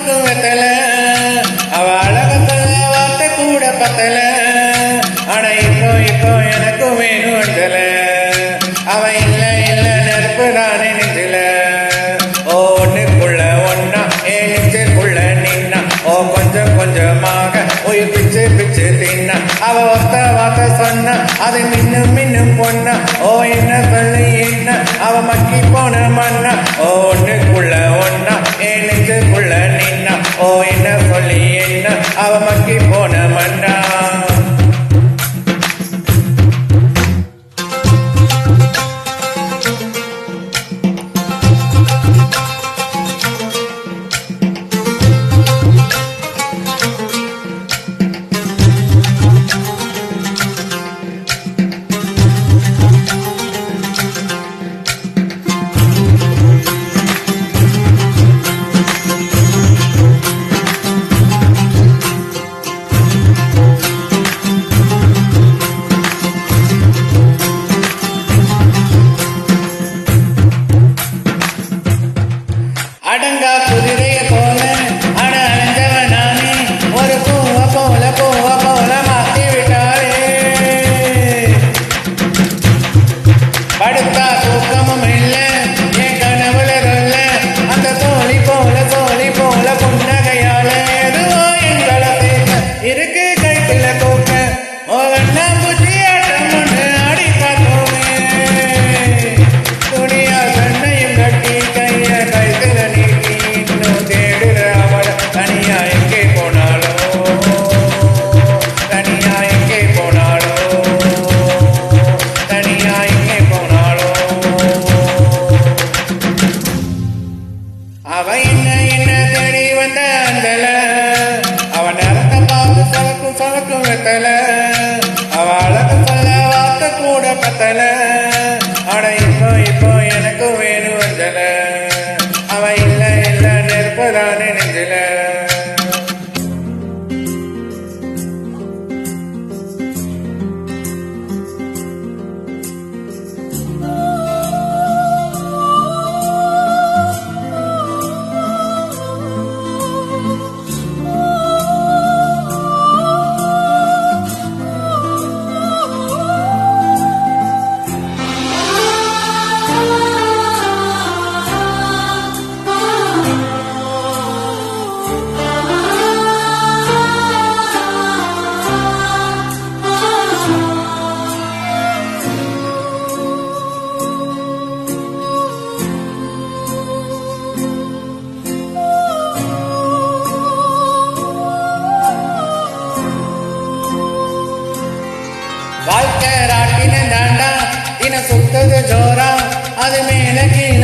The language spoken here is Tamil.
சமைக்கும் வெத்தல அவ அழக சொல்ல வார்த்தை கூட பத்தல ஆனா இப்போ எனக்கும் வேணும் அஞ்சல அவ இல்ல நெருப்பு தானே நெஞ்சில ஒண்ணுக்குள்ள ஒன்னா நெஞ்சுக்குள்ள நின்னா கொஞ்சமாக உயிர் பிச்சு தின்னா அவ ஒத்த வார்த்தை சொன்னா அது மின்னும் பொண்ணா என்ன சொல்லி என்ன அவ மக்கி போன மண்ணா ஒண்ணுக்குள்ள ஒன்னா நெஞ்சுக்குள்ள நின்னா என்ன சொல்லி என்ன அவ மக்கி போன மண்ணா அடங்கா குதிரைய போல அட அடைஞ்சவ நானே ஒரு பூவ போல மாத்தி விட்டாரே படுத்தா தூக்கமும் இல்ல என் கனவுல சொல்ல அந்த தோழி போல புன்னகையால எதுவோ எங்களை சேர்க்க இருக்கு கைப்பில கோக்க ஓவண்ணா புத்தி ஆட்டம் ஒன்று ஆடி பார்த்தோமே துணியா சண்டையும் கட்டி கைய கைத்துல தனியா எங்கே போனாலோ அவ என்ன தேடி வந்த அந்தல அவன் நிறத்த பார்த்து சலக்கும் வெத்தல அவ அழக சொல்ல வார்த்தை கூட பத்தல ஆனா இப்போ எனக்கு வேணும் வந்தல அவ இல்ல நெருப்பதானே நெஞ்சில வாழ்க்கை ராட்டின தாண்டா தின சுத்தது ஜோரா அது மேல கீழ